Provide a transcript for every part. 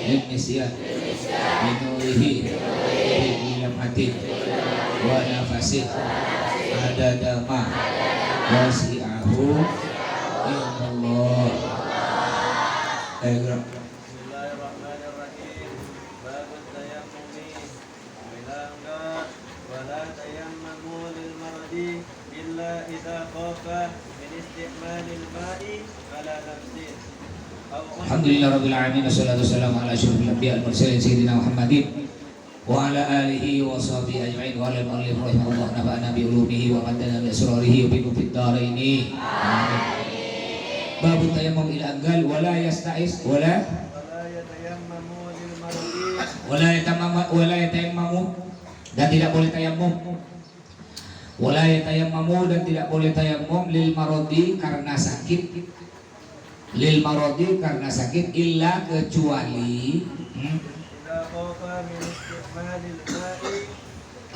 Indonesia Minurihi Ilamatin Wa nafasin Adadama Wasi'ahu Inallah. Bismillahirrahmanirrahim. Babut tayammumi bilangga wala tayammamu lil maradi illa idza khafa min isti'malil ma'i ala nafsin. Alhamdulillah rabbil alamin wassalatu wassalamu ala asyrofil anbiya'i wal mursalin sayyidina Muhammadin wa ala alihi wa sahbihi ajma'in wa ala al-mu'allif rahimahullah nafa'ana bi ulumihi wa maddana bi asrarihi wa bi fid daraini. Amin. Babut tayammum ila anggal wala yasta'is wala yatayammamu lil maradi wala yatayammamu dan tidak boleh tayammum. Wala yatayammamu dan tidak boleh tayammum lil maradi karena sakit. Lil maradi karena sakit illa kecuali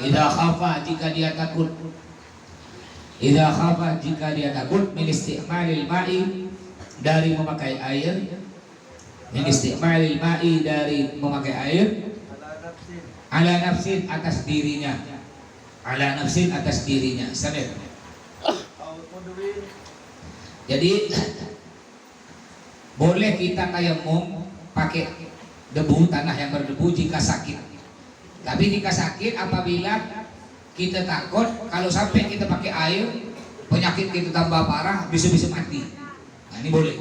idza khafa jika dia takut min isti'malil ma'i dari memakai air min isti'malil ma'i dari memakai air ala nafsin atas dirinya samir. Jadi boleh kita tayammum pakai debu, tanah yang berdebu jika sakit. Tapi jika sakit apabila kita takut kalau sampai kita pakai air penyakit kita tambah parah bisa mati. Nah, ini boleh.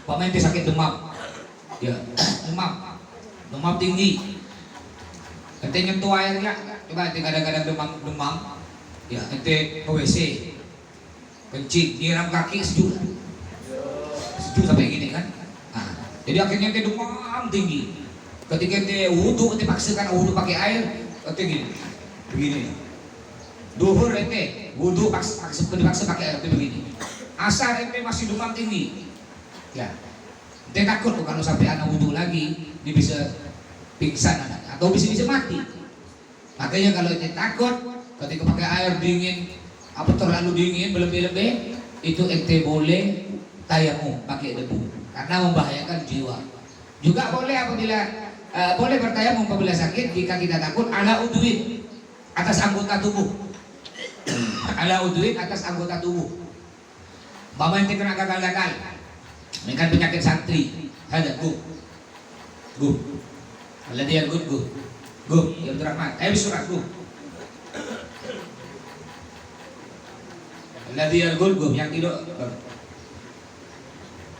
Pemain sakit demam, ya demam tinggi. Ente nyentuh airnya, coba ente kadang-kadang demam, ya ente ke WC, kencing, nyiram kaki sejuk sampai gini kan. Nah, jadi akhirnya ente demam tinggi. Ketika ente wudu, ente paksakan wudu pakai air, ente begini. Duhur ente wudu paksa pakai air ente begini. Asar ente masih demam tinggi. Ya, ente takut tuh kalau sampai anak wudu lagi, dia bisa pingsan atau bisa mati. Makanya kalau ente takut ketika pakai air dingin, apa terlalu dingin berlebih-lebih, itu ente boleh tayammum pakai debu karena membahayakan jiwa. Juga boleh apabila boleh bertayamum apabila sakit jika kita takut ala udwin atas anggota tubuh. Ala udwin atas anggota tubuh. Mama yang kena gagal-gagal. Ini kan penyakit santri. Ada gu. Alladhi gu. Ya Abdurrahman. Surat gu. Alladhi gu yang tidur.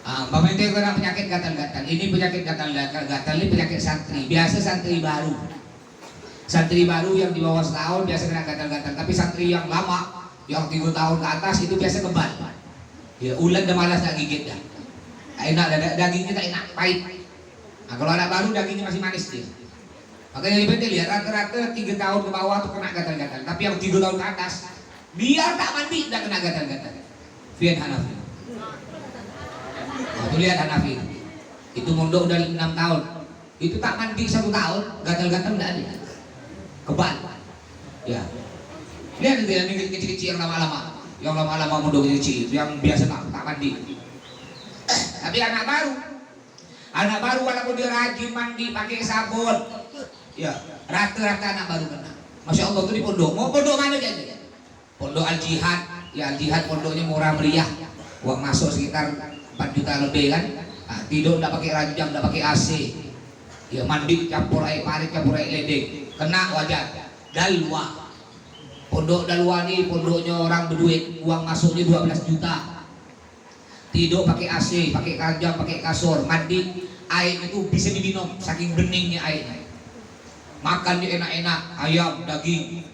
Bapak itu kena penyakit gatal-gatal. Ini penyakit gatal-gatal ini penyakit santri. Biasa santri baru yang di bawah setahun biasa kena gatal-gatal. Tapi santri yang lama, yang 3 tahun ke atas itu biasa kebal. Ya ulat dah malas nak gigit dah. Enak dagingnya tak enak, pahit. Nah, kalau anak baru dagingnya masih manis dia. Makanya lebih lihat rata-rata 3 tahun ke bawah tuh kena gatal-gatal. Tapi yang 3 tahun ke atas, biar tak mandi dah kena gatal-gatal. Fian Hanafi. Nah, lihat Hanafi itu mondok udah 6 tahun, itu tak mandi 1 tahun, gatal-gatal enggak ada, kebal. Ya, lihat itu yang kecil-kecil yang lama-lama mondok kecil, yang biasa tak mandi. Tapi anak baru walaupun dia rajin mandi pakai sabun, ya rata-rata anak baru kena. Masya Allah tuh di pondok, mau pondok mana aja? Pondok Al Jihad, ya Al Jihad pondoknya murah meriah, uang masuk sekitar 4 juta lebih kan. Nah, tidur enggak pakai ranjang, enggak pakai AC. Ya mandi campur air parit, campur air ledeng. Kena wajar. Dalwa. Pondok Dalwa ini pondoknya orang berduit, uang masuknya 12 juta. Tidur pakai AC, pakai ranjang, pakai kasur, mandi air itu bisa diminum saking beningnya airnya. Makan dia enak-enak, ayam, daging.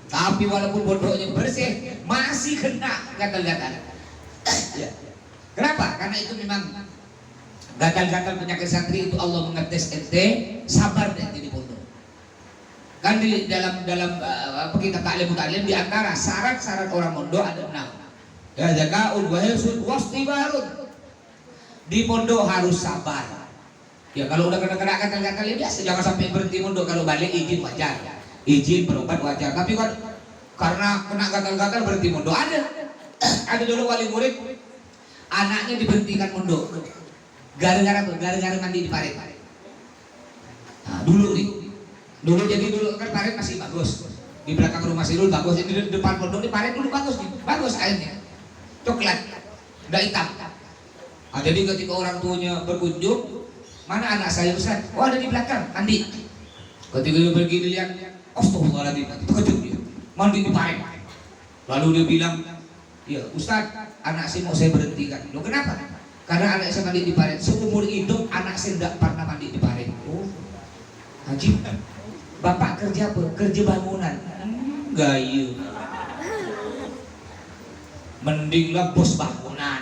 Tapi walaupun pondoknya bersih, masih kena gatal-gatal. Ya. Kenapa? Karena itu memang gatal-gatal penyakit santri itu Allah mengetes ente sabar dan di pondok. Kan di dalam kita taklim di antara syarat-syarat orang pondok ada 6. Ya zakaul wa hisul wastibarun. Di pondok harus sabar. Ya kalau udah kena gatal-gatal ya biasa, jangan sampai berhenti pondok. Kalau balik izin wajar, izin berobat wajar. Tapi kan karena kena gatal-gatal berhenti pondok ada dulu wali murid. Anaknya diberhentikan mondok gara-gara mandi di parit. Nah, dulu jadi dulu kan parit masih bagus. Di belakang rumah Sirul bagus, di depan pondok di parit dulu bagus nih, bagus airnya, coklat, udah hitam. Nah, jadi ketika orang tuanya berkunjung, mana anak saya Ustaz? Oh ada di belakang, mandi. Ketika dia pergi dilihat, astagfirullahaladzim, terkejut dia, mandi di parit. Lalu dia bilang, ya Ustaz, anak saya mau saya berhentikan. Loh kenapa? Karena anak saya mandi di parit, seumur hidup anak saya tidak pernah mandi di parit. Oh, Haji, Bapak kerja apa? Kerja bangunan. Gayu. Mendinglah bos bangunan.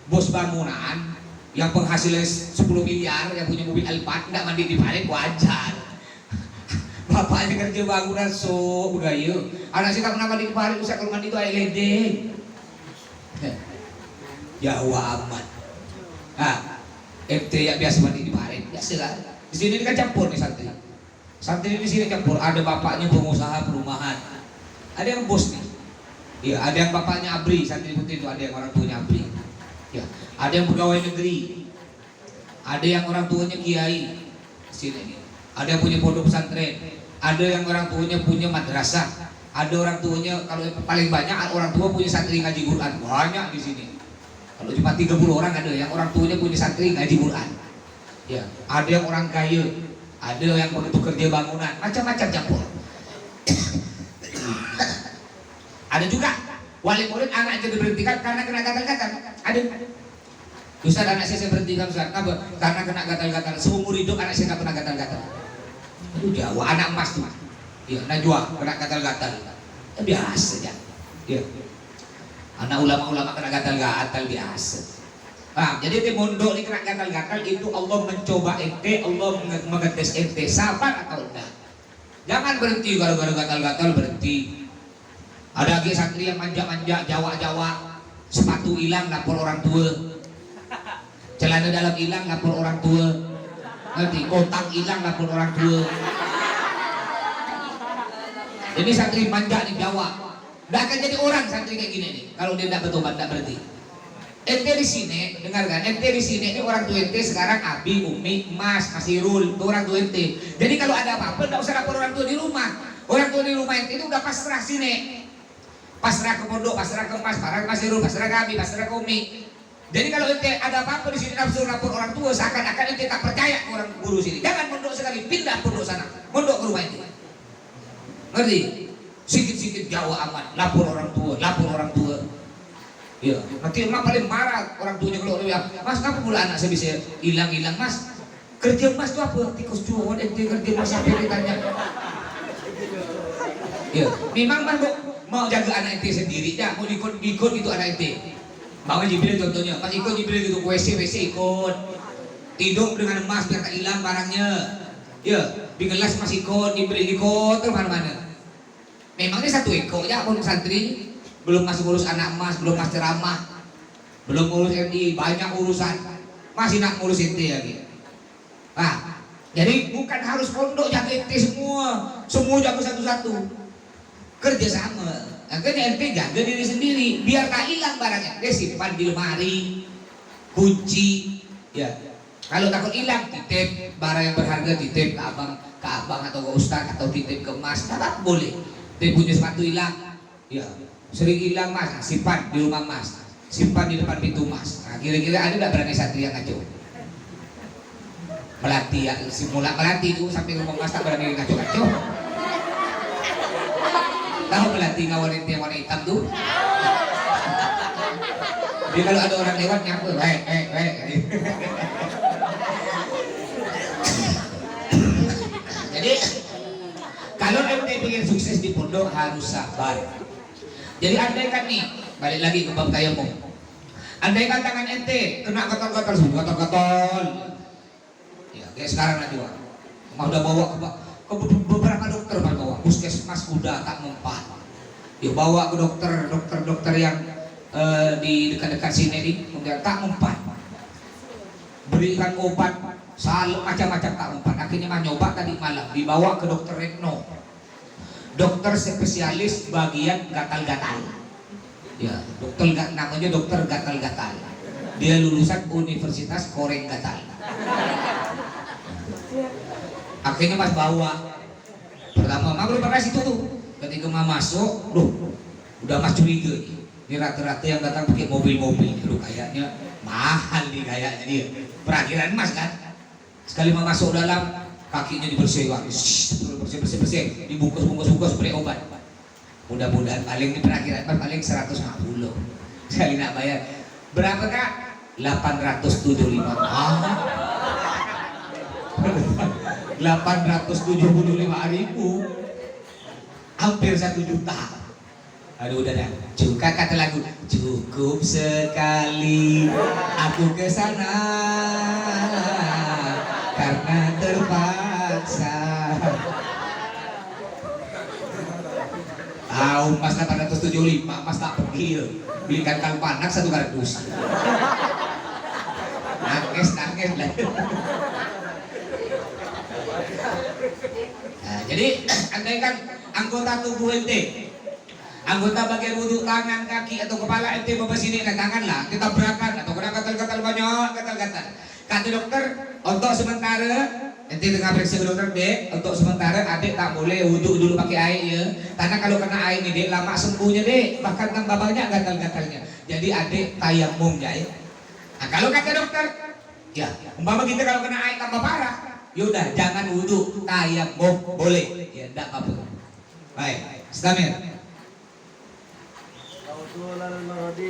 Bos bangunan yang penghasilan 10 miliar, yang punya mobil Alphard, tidak mandi di parit, wajar. Bapaknya kerja bangunan, so gayu. Anak saya tak pernah mandi di parit, Ustaz, kalau mandi itu air ledeng. Jawa amat. Nah, MT yang biasa mandi di parit, biasa lah. Di sini kan campur nih santri. Santri di sini campur. Ada bapaknya pengusaha perumahan, ada yang bos nih. Ya, ada yang bapaknya abri, santri putih itu ada yang orang tuanya abri. Ya, ada yang pegawai negeri, ada yang orang tuanya kiai. Di sini nih. Ada yang punya pondok pesantren, ada yang orang tuanya punya madrasah, ada orang tuanya kalau paling banyak orang tua punya santri ngaji Quran banyak di sini. Kalau cuma 30 orang ada yang orang tuanya punya santri ngaji Quran. Ya, ada yang orang kaya, ada yang bekerja bangunan, macam-macam campur. Ada juga wali murid anaknya diberhentikan karena kena gatal-gatal. Ada. Ustaz, anak saya berhentikan Ustaz. Kenapa? Karena kena gatal-gatal. Seumur hidup anak saya nggak pernah gatal-gatal. Itu Jawa, anak emas tuh. Ya, Najwa kena gatal-gatal. Ya, biasa aja. Ya. Anak ulama-ulama kena gatal-gatal biasa. Nah, jadi di mondok ini kena gatal-gatal itu Allah mencoba ente, Allah mengetes ente, sabar atau enggak. Jangan berhenti gara-gara gatal-gatal berhenti. Ada lagi santri yang manja-manja, Jawa-Jawa, sepatu hilang lapor orang tua, celana dalam hilang lapor orang tua, nanti kotak hilang lapor orang tua. Ini santri manja di Jawa, nggak akan jadi orang santri kayak gini nih kalau dia tidak bertobat, tidak berhenti. Ente di sini, dengarkan, ente di sini ini orang tua ente sekarang Abi, Umi, Mas, Masirul, itu orang tua ente. Jadi kalau ada apa-apa, tidak usah lapor orang tua di rumah. Orang tua di rumah ente itu udah pasrah sini. Pasrah ke pondok, pasrah ke Mas, pasrah ke Masirul, pasrah ke Abi, pasrah ke Umi. Jadi kalau ente ada apa-apa di sini nafsu lapor orang tua, seakan-akan ente tak percaya ke orang guru sini. Jangan mondok sekali, pindah pondok sana, mondok ke rumah ente. Ngerti? Sikit-sikit Jawa aman, lapor orang tua, lapor orang tua. Ya, nanti emak paling marah orang tuanya kalau dia, Mas, kenapa pula anak saya bisa hilang-hilang, Mas? Kerja Mas itu apa? Tikus cuan ente kerja Mas sampai ditanya. Ya, memang Mas mau jaga anak ente sendiri ya, mau ikut itu anak ente. Bang Jibril contohnya, pas ikut Jibril gitu, WC ikut. Tidur dengan Mas biar tak hilang barangnya. Ya, di kelas Mas ikut, Jibril ikut, kemana-mana. Memangnya satu ekor ya pun santri. Belum masih ngurus anak Mas, belum masih ceramah, belum ngurus MI, banyak urusan, masih nak ngurus ente lagi. Nah, jadi bukan harus pondok jaga ente semua jaga satu-satu, kerja sama. Akhirnya ente jaga diri sendiri, biar tak hilang barangnya. Ente simpan di lemari, kunci, ya. Kalau takut hilang, titip barang yang berharga, titip ke abang atau ke ustaz atau titip ke Mas, tak boleh. Ente punya sepatu hilang, ya. Sering hilang Mas, simpan di rumah Mas, simpan di depan pintu Mas. Nah, kira-kira ada nggak berani santri yang ngaco? Melatih ya, simula melatih itu sampai rumah Mas tak berani ngaco-ngaco. Tahu melatih ngawal yang warna hitam tuh? Jadi kalau ada orang lewat nyapa, Jadi kalau ente ingin sukses di pondok harus sabar. Jadi andaikan nih, balik lagi ke bab tayamum. Andaikan tangan ente kena gatal-gatal, ya kayak sekarang nanti Wak. Udah bawa ke beberapa dokter, bawa puskesmas udah tak mempan. Ya bawa ke dokter yang di dekat-dekat sini nih, kemudian tak mempan. Berikan obat, macam-macam tak mempan. Akhirnya mah nyoba tadi malam, dibawa ke dokter Retno. Dokter spesialis bagian gatal-gatal. Ya, namanya dokter gatal-gatal. Dia lulusan Universitas Koreng Gatal. Akhirnya Mas bawa. Pertama, Mas belum pernah situ tuh. Ketika Mas masuk, loh, udah Mas curiga nih. Ini rata-rata yang datang pakai mobil-mobil, lu kayaknya mahal nih kayaknya dia. Perakhiran Mas kan. Sekali Mas masuk dalam, kakinya dibersihkan, bersih, dibungkus beli obat. Mudah-mudahan paling di perakhiran Mas paling 150. Sekali nak bayar. Berapa Kak? 875. 875.000, hampir 1 juta. Aduh udah dah. Juga kata lagu, cukup sekali aku ke sana karena terpaksa. Tahu Mas 875, Mas tak pergi. Belikan kal panak 1 kardus. Nangis lah. Nah, jadi andaikan anggota tubuh ente, anggota bagian wudhu, tangan, kaki atau kepala ente bebas ini, tangan lah kita berakan atau kena gatal-gatal banyak, gatal-gatal. Kata dokter, untuk sementara ente tengah periksa ke dokter, dek, untuk sementara adik tak boleh wudhu dulu pakai air ya, karena kalau kena air nih dek lama sembuhnya dek, bahkan tambah banyak gatal-gatalnya. Jadi adik tayamum ya. Nah, kalau kata dokter, ya umpama kita kalau kena air tambah parah, yaudah jangan wudhu, tayamum boleh, ya tidak apa-apa. Baik, Istamir. طول المرض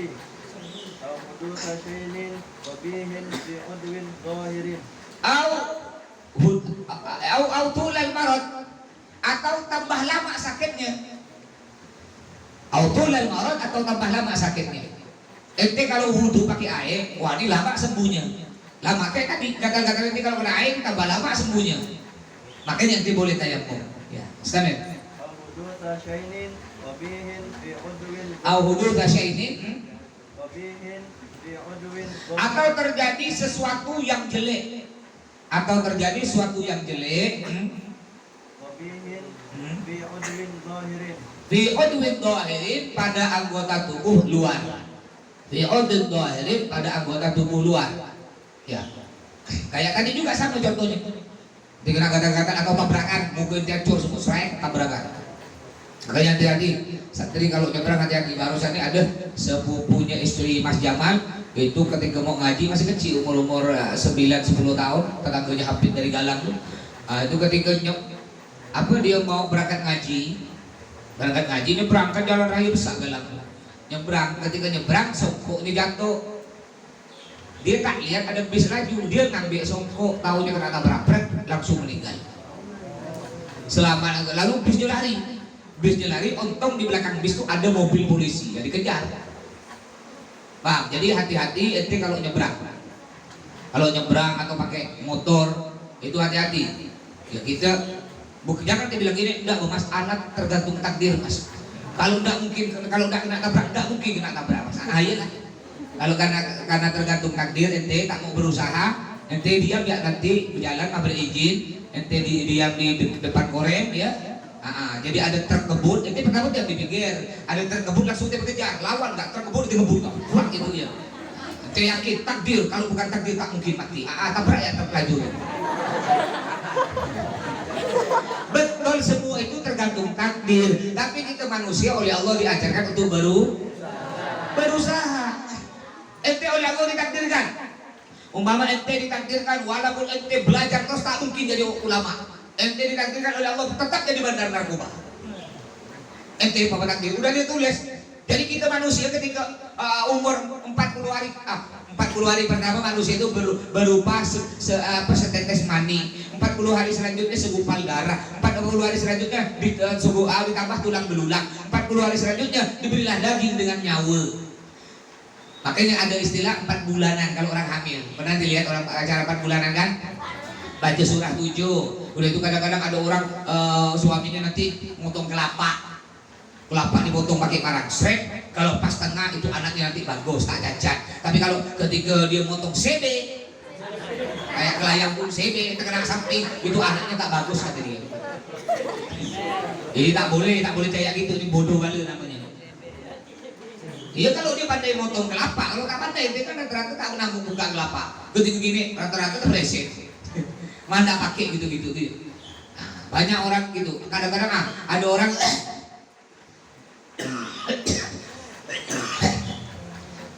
أو حدوث شيء قبيح في عضو ظاهر Au tulal marad, atau tambah lama sakitnya. Au tulal marad atau tambah lama sakitnya. Ente kalau wudhu pakai air, wah ini lama sembuhnya. Lama kayak tadi gatal-gatal ente kalau kena air tambah lama sembuhnya. Makanya ente boleh tayamum. Ya, Istamir. Au hudutsa syai'in atau terjadi sesuatu yang jelek, atau terjadi sesuatu yang jelek fi udwin dhahirin, pada anggota tubuh luar. Fi udwin dhahirin, pada anggota tubuh luar. Ya. Kayak tadi juga sama contohnya. Dengan gatal-gatal atau tabrakan, mungkin hancur semua serai tabrakan. Makanya hati-hati, santri kalau nyebrang hati-hati. Barusan ini ada sepupunya istri Mas Jamal, itu ketika mau ngaji masih kecil, umur 9-10 tahun, tetangganya Habib dari Galang tuh. Itu ketika dia mau berangkat ngaji nyebrang kan jalan raya besar Galang. Ketika nyebrang songkok ini jatuh. Dia tak lihat ada bis laju, dia ngambil songkok, tahunya kena tabrak, langsung meninggal. Lalu bisnya lari, untung di belakang bis itu ada mobil polisi, ya dikejar. Bang, jadi hati-hati ente kalau nyebrang atau pakai motor itu hati-hati. Ya kita jangan bilang gini, enggak Mas, anak tergantung takdir Mas. Kalau enggak kena tabrak, enggak mungkin kena tabrak Mas. Ayolah. Kalau karena tergantung takdir, ente tak mau berusaha, ente diam ya nanti berjalan ambil izin, ente diam di depan korem ya. Jadi ada truk kebun, ini pertama dia dipikir ada truk kebun langsung dia bekerja, lawan nggak truk kebun dikebun, pulang itu ya. Saya yakin takdir, kalau bukan takdir tak mungkin mati. Tabrak ya terlaju. Betul, semua itu tergantung takdir. Tapi kita manusia oleh Allah diajarkan untuk berusaha. Ente oleh Allah ditakdirkan. Umpama ente ditakdirkan, walaupun ente belajar terus tak mungkin jadi ulama. Ente ditakdirkan oleh Allah tetap jadi bandar narkoba. Ente apa takdir udah ditulis. Jadi kita manusia ketika umur 40 hari pertama manusia itu berupa setetes mani. 40 hari selanjutnya segumpal darah. 40 hari selanjutnya ditambah tulang belulang. 40 hari selanjutnya diberilah daging dengan nyawa. Makanya ada istilah 4 bulanan kalau orang hamil. Pernah dilihat orang acara 4 bulanan kan? Baca surah 7. Udah itu kadang-kadang ada orang suaminya nanti motong kelapa dipotong pakai parang srek, kalau pas tengah itu anaknya nanti bagus tak cacat. Tapi kalau ketika dia motong CB kayak kelayang pun CB terkena samping, itu anaknya tak bagus kata dia. Jadi tak boleh kayak gitu, ini bodoh kali namanya. Iya kalau dia pandai motong kelapa, kalau tak pandai dia kan rata-rata tak menanggung buka kelapa. Ketika gini rata-rata terleset. Mana pakai gitu-gitu dia. Banyak orang gitu. Kadang-kadang ada orang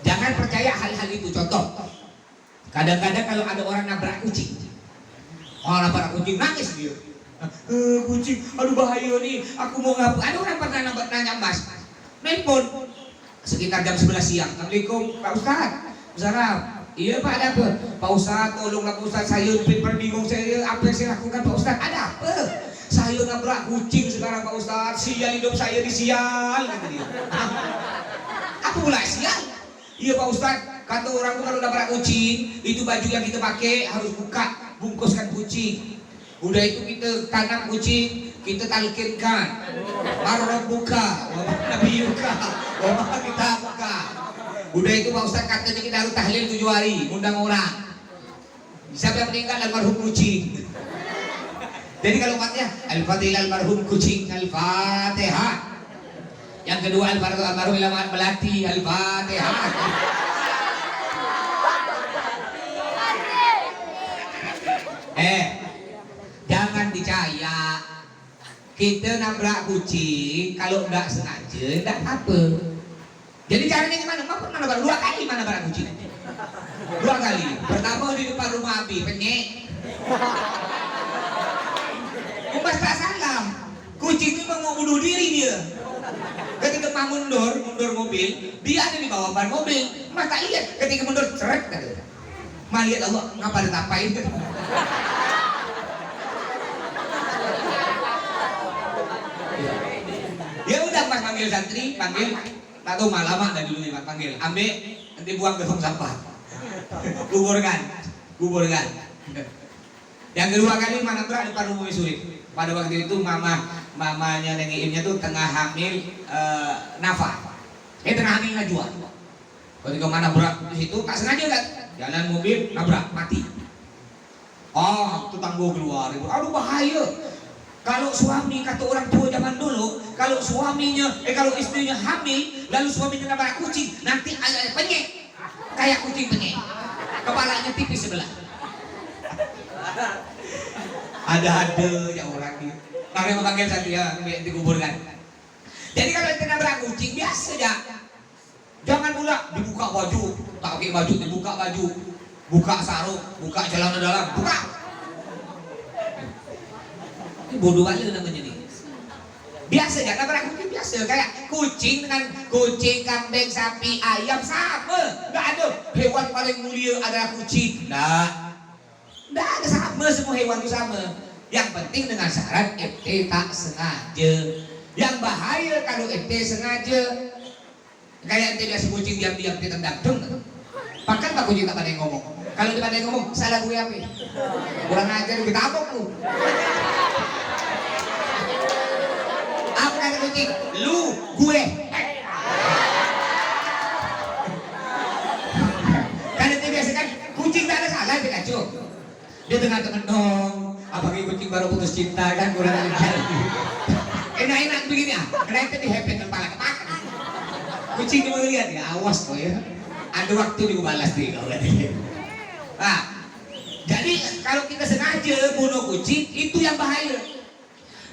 jangan percaya hal-hal itu. Contoh, kadang-kadang kalau ada orang nabrak kucing, orang nabrak kucing nangis dia. Kucing, aduh bahaya nih, aku mau ngapa? Ada orang pernah nanya Mas, nelpon sekitar jam 11 siang. Assalamualaikum Pak Ustadz. Ustadz, iya Pak, ada apa? Pak Ustadz, tolonglah Pak Ustadz, saya bingung, saya apa yang saya lakukan Pak Ustadz? Ada apa? Saya nabrak kucing sekarang Pak Ustadz, sial hidup saya disial, kata dia. Apa pula sial? Iya Pak Ustadz, kata orang tuh kalau nabrak kucing, itu baju yang kita pakai harus buka, bungkuskan kucing. Udah itu kita tanam kucing, kita talkinkan. Marrob buka, Nabi buka, kita buka. Udah itu Pak Ustadz katanya kita harus tahlil 7 hari, undang orang. Siapa yang meninggal almarhum kucing. Jadi kalau umatnya Al-Fatihah almarhum kucing, Al-Fatihah. Yang kedua almarhum ilamat melati, Al-Fatihah. Jangan dicaya. Kita nabrak kucing kalau nggak sengaja nggak apa. Jadi caranya gimana? Mau pernah nabrak 2 kali mana nabrak kucing? 2 kali. Pertama di depan rumah Abi, penyek. Mas tak salah. Kucing itu mau bunuh diri dia. Ketika mau mundur mobil, dia ada di bawah ban mobil. Mas tak lihat. Ketika mundur, seret. Mas lihat Allah, ngapa ditapain? Ya udah Mas panggil santri, panggil. Tak tahu lama dah dulu nih Mas panggil. Ambil, nanti buang ke tong sampah. Kuburkan. Yang kedua kali mana berat depan rumah Misuri. Pada waktu itu mamanya Neng Iimnya tuh tengah hamil Nafa. Tengah hamil Najwa. Ketika mana berat di situ tak sengaja kan jalan mobil nabrak mati. Oh, itu tangguh keluar. Aduh bahaya. Kalau suami kata orang tua zaman dulu, kalau istrinya hamil, lalu suaminya nabrak kucing, nanti penyek, kayak kucing penyek, kepalanya tipis sebelah. Ada ya orang gitu. Makanya memanggil saya dikuburkan. Jadi kalau kita nabrak kucing biasa ya. Jangan pula dibuka baju, tak pakai baju dibuka baju, buka sarung, buka celana dalam, buka. Bodoh aja namanya nih. Biasa ya nabrak kucing biasa kayak kucing dengan kucing, kambing, sapi, ayam sama. Nggak ada hewan paling mulia adalah kucing. Nggak ada, sama semua hewan itu sama. Yang penting dengan syarat ente tak sengaja. Yang bahaya kalau ente sengaja. Kayak ente biasa kucing diam-diam ditendang dong. Bahkan Pak kucing tak pandai ngomong. Kalau dia pandai ngomong salah gue apa? Kurang ajar kita abok lu. Apa kata kucing? Lu, gue. Karena itu biasa kan kucing tak ada salah dia kacau. Dia tengah dong. Apalagi kucing baru putus cinta kan kurang ajar. Enak-enak begini ah. Karena itu dihepet kepala kemakan. Kucing mau lihat ya, awas kok ya. Ada waktu dibalas deh kalau nah, jadi kalau kita sengaja bunuh kucing itu yang bahaya.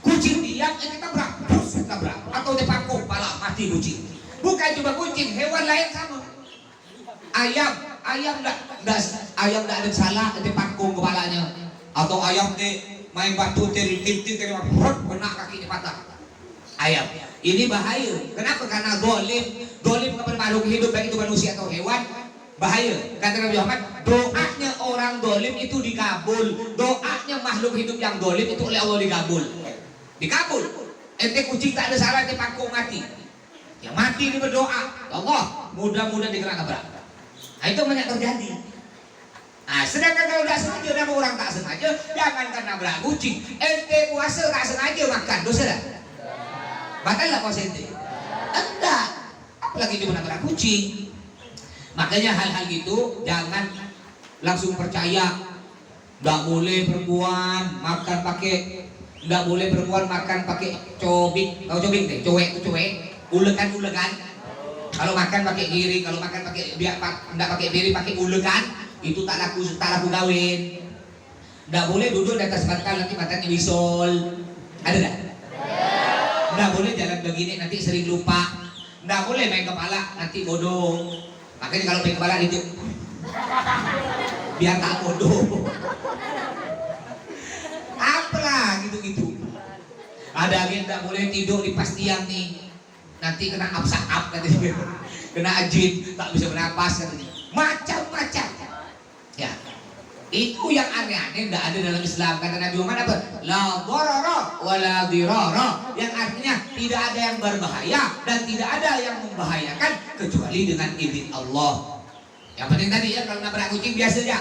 Kucing diam, kita tabrak, atau dipangkung kepala mati kucing. Bukan cuma kucing, hewan lain sama. Ayam nggak ada salah dipangkung kepalanya. Atau ayam main batu tinting kena kakinya patah. Ayam. Ini bahaya. Kenapa? Karena dolim kepada makhluk hidup baik itu manusia atau hewan bahaya. Kata Nabi Muhammad, doanya orang dolim itu dikabul. Doanya makhluk hidup yang dolim itu oleh Allah dikabul. Ente kucing tak ada salah dipangkung mati. Yang mati ini berdoa, Allah mudah-mudahan dikena nabrak. Nah itu banyak terjadi. Nah sedangkan kalau tidak sengaja nama orang tak sengaja, jangankan nabrak kucing. Ente puasa tak sengaja makan, dosa dah. Batal lah puasa ente? Enggak. Apalagi cuma nabrak kucing. Makanya hal-hal gitu jangan langsung percaya. Nggak boleh perempuan makan pakai, nggak boleh perempuan makan pakai cobik. Tahu cobik deh? Cowek itu cowek. Ulekan. Kalau makan pakai giri, kalau makan pakai nggak pakai biri, pakai ulekan. Itu tak laku kawin. Nggak boleh duduk di atas bantal nanti matanya bisol. Ada nggak? Nggak boleh jalan begini nanti sering lupa. Nggak boleh main kepala nanti bodoh. Makanya kalau main kepala itu biar tak bodoh. Apalah gitu-gitu. Ada yang nggak boleh tidur di pas tiang nih. Nanti kena apsak-ap katanya. Kena ajit, tak bisa bernapas katanya. Macam-macam. Ya. Itu yang aneh-aneh nggak ada dalam Islam. Kata Nabi Muhammad apa? La dharara wa la dirara. Yang artinya tidak ada yang berbahaya dan tidak ada yang membahayakan kecuali dengan izin Allah. Yang penting tadi ya, kalau nabrak kucing biasa aja.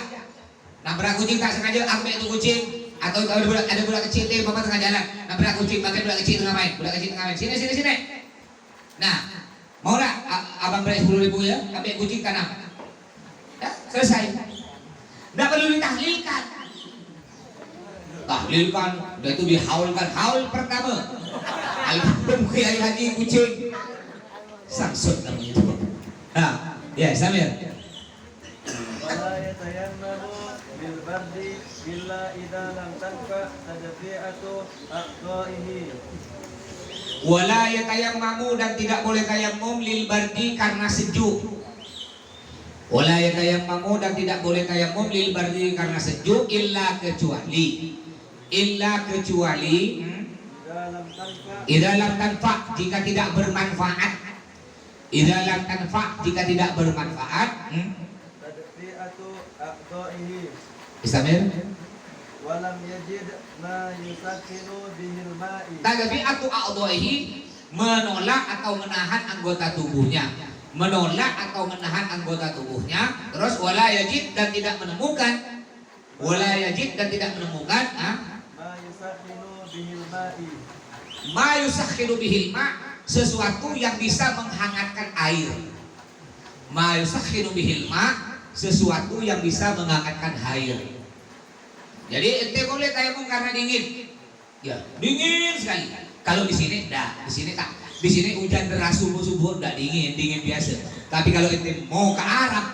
Nabrak kucing tak sengaja ambil itu kucing, atau ada budak kecil nih bapak tengah jalan nabrak kucing, pakai budak kecil tengah main, sini. Nah, mau nggak abang beri 10.000 ya, ambil kucing tanam. Ya, selesai. Nggak perlu ditahlilkan. Tahlilkan, udah itu dihaulkan. Haul pertama. Al-Hum Kiai Haji kucing. Samsud namanya itu. Nah, ya Samir. ولا يتيمم بالبرد إلا إذا لم تنفع تدفئة أعضائه. Wala yatayammamu, dan tidak boleh tayammum lil bardi karena sejuk. Wala yatayammamu, dan tidak boleh tayammum lil bardi karena sejuk illa kecuali idza lam tanfa, jika tidak bermanfaat. Idza lam tanfa, jika tidak bermanfaat. Tadfi'atu a'dha'ihi. Istamir. Walam yajid ma yusakkinu bihil ma'i. Tadfi'atu a'dha'ihi, menolak atau menahan anggota tubuhnya. Menolak atau menahan anggota tubuhnya. Terus wala yajid, dan tidak menemukan. Wala yajid, dan tidak menemukan Ma yusakkinu bihil ma'i. Ma yusakhinu bihil ma, sesuatu yang bisa menghangatkan air. Ma yusakhinu bihil ma, sesuatu yang bisa menghangatkan air. Jadi ente boleh tayamum karena dingin. Ya, dingin sekali. Kalau di sini enggak, di sini tak. Di sini hujan deras subuh-subuh enggak dingin, dingin biasa. Tapi kalau ente mau ke Arab,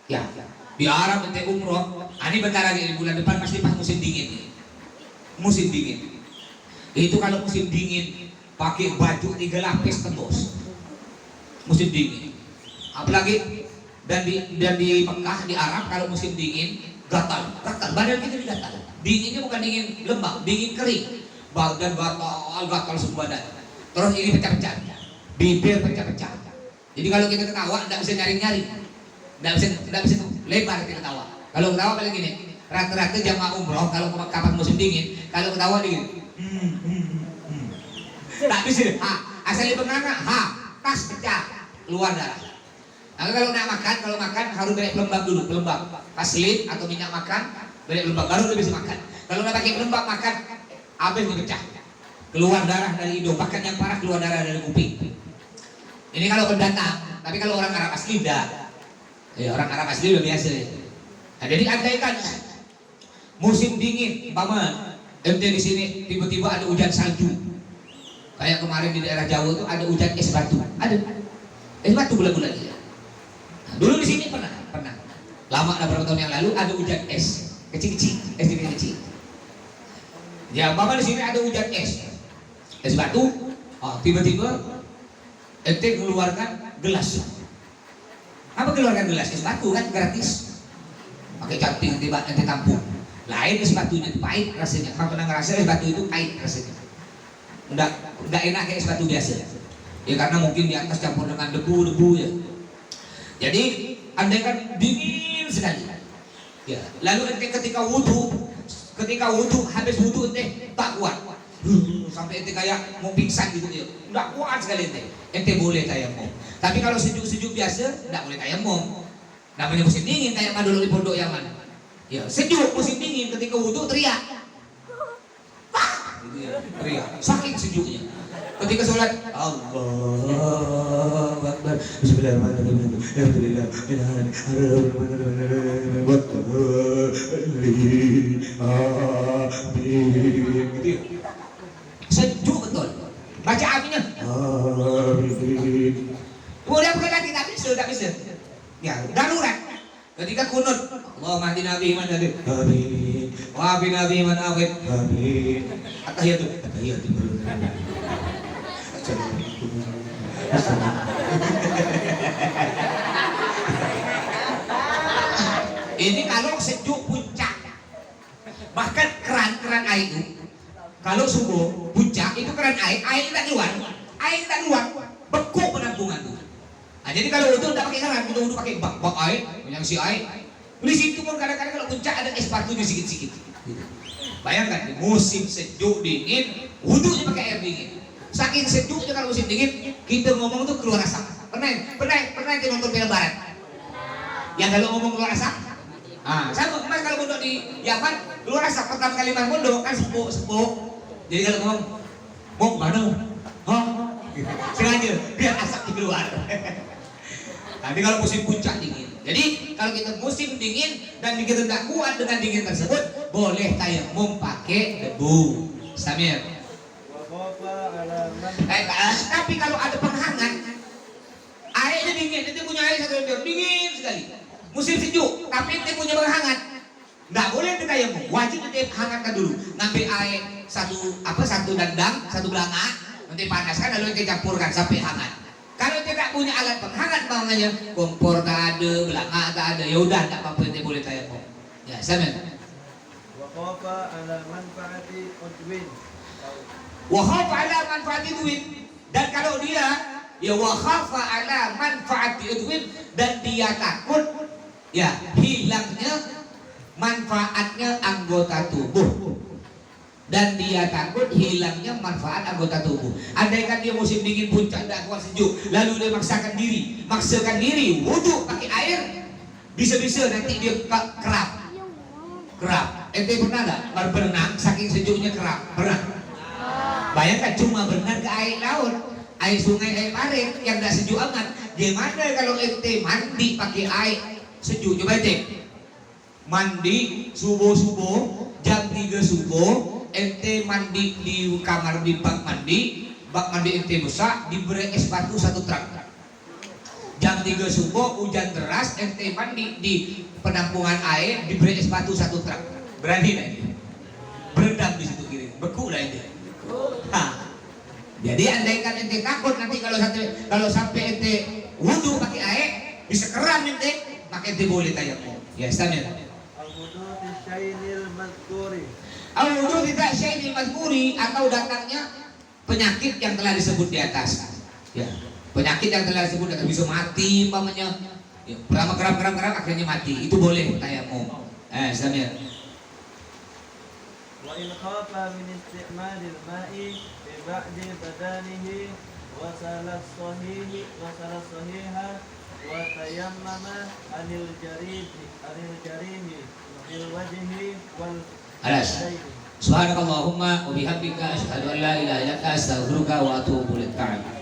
ya, di Arab ente umroh, ini bentar lagi bulan depan pasti pas musim dingin. Musim dingin. Itu kalau musim dingin pakai baju 3 lapis tembus. Musim dingin. Apalagi dan di Mekah, di Arab kalau musim dingin gatal, badan kita gatal. Dinginnya bukan dingin lembab, dingin kering. Badan gatal semua badan. Terus ini pecah-pecah. Bibir pecah-pecah. Jadi kalau kita ketawa enggak bisa nyaring-nyaring. Enggak bisa lebar kita ketawa. Kalau ketawa paling gini. Rata-rata jamaah umroh kalau kapan musim dingin, kalau ketawa dingin. Tak bisa. Asal dibenganga, tas pecah, keluar darah. Nah, kalau nak makan, harus beri pelembab dulu, pelembab. Vaselin atau minyak makan, beri pelembab baru bisa makan. Kalau nak pakai pelembab makan, habis pecah. Keluar darah dari hidung, bahkan yang parah keluar darah dari kuping. Ini kalau pendatang, tapi kalau orang Arab asli dah. Ya, orang Arab asli udah biasa. Nah, jadi andaikan musim dingin, paman, ente di sini tiba-tiba ada hujan salju. Kayak kemarin di daerah Jawa itu ada hujan es batu. Ada es batu bulan-bulan ini. Nah, dulu di sini pernah. Lama, ada beberapa tahun yang lalu ada hujan es kecil-kecil. Ya, paman di sini ada hujan es batu. Tiba-tiba ente keluarkan gelas. Apa keluarkan gelas es batu kan gratis. Pakai canting ente tampung. Lain es batunya itu pahit rasanya. Kamu pernah ngerasa es batu itu pahit rasanya? Enggak enak kayak es batu biasa. Ya karena mungkin di atas campur dengan debu ya. Jadi andaikan dingin sekali. Ya. Lalu ente ketika wudhu habis wudhu ente tak kuat. Sampai ente kayak mau pingsan gitu ya. Enggak kuat sekali ente. Ente boleh tayamum. Tapi kalau sejuk-sejuk biasa enggak boleh tayamum. Namanya musim dingin, tayamum dulu di pondok yang mana? Ya, sejuk musim dingin ketika wudhu teriak. Gitu ya, teriak. Saking sejuknya. Ketika sholat, Allahu Akbar. Bismillahirrahmanirrahim. Alhamdulillah. Gitu ya. Sejuk betul. Baca aminnya. Kemudian bukan lagi tak bisa. Ya, darurat. Ketika kunut, Allahumma hdina fi man hadait. Amin. Wa afina fi man afait. Amin. Tahiyatu. Tahiyatu. Ini kalau sejuk puncak. Bahkan keran air itu kalau subuh puncak itu keran air tak keluar, beku penampungan tuh. Nah, jadi kalau wudu tidak pakai keran, kita wudu pakai bak air, yang si air. Di situ pun kadang-kadang kalau puncak ada es batunya sedikit-sedikit. Bayangkan di musim sejuk dingin, wudunya pakai air dingin. Saking sejuknya kalau musim dingin, kita ngomong tuh keluar asap. Pernah kita nonton film barat? Yang kalau ngomong keluar asap? Ah, sama mas kalau mondok di Yaman keluar asap pertama kali mas mondok kan sepuh. Jadi kalau ngomong mau mana? Hah? Sengaja biar asap keluar. Tapi kalau musim puncak dingin. Jadi kalau kita musim dingin dan kita tidak kuat dengan dingin tersebut, boleh tayamum pakai debu. Samir. Tapi kalau ada penghangat, airnya dingin, itu punya air satu liter dingin sekali. Musim sejuk, tapi itu punya penghangat, nggak boleh kita tayamum. Wajib kita hangatkan dulu. Ngambil air satu dandang, satu belanga, nanti panaskan lalu kita campurkan sampai hangat. Kalau tidak punya alat penghangat namanya, kompor tak ada, belanga tak ada, ya udah tak apa-apa kita boleh tayamum. Ya, Samir. Waqafa ala manfaati udwin. Wakhafa ala manfaati duit, dan kalau dia ya wakhafa ala manfaati udwin, dan dia takut ya hilangnya manfaatnya anggota tubuh, dan dia takut hilangnya manfaat anggota tubuh. Andaikan dia musim dingin puncak tidak kuat sejuk, lalu dia maksakan diri wudu pakai air, bisa-bisa nanti dia kerap. Ente pernah nggak berenang saking sejuknya kerap? Pernah? Bayangkan cuma berenang ke air laut, air sungai, air parit yang tidak sejuk amat. Gimana kalau ente mandi pakai air sejuk? Coba ente mandi subuh jam 3 subuh, ente mandi di kamar di bak mandi ente besar, diberi es batu 1 truk. Jam 3 subuh hujan deras, ente mandi di penampungan air, diberi es batu 1 truk. Berani lah ini? Berendam di situ kiri, beku lah ini. Jadi andaikan ente takut nanti kalau sampai ente wudu pakai air bisa keram ente, maka ente boleh tayamum. Ya, Samir. Al-wudu tisyainil mazkuri. Al-wudu tidak syainil mazkuri, atau datangnya penyakit yang telah disebut di atas. Ya, penyakit yang telah disebut akan bisa mati umpamanya. Ya, pertama keram akhirnya mati. Itu boleh tayamum. Samir. Wa in khafa min isti'malil ma'i bi ba'di badanihi wa salas sahiha wa tayammama anil jarimi bil wajhi wal Alas. Subhanakallahumma wa bihamdika asyhadu an la ilaha illa anta astaghfiruka wa atubu ilaik.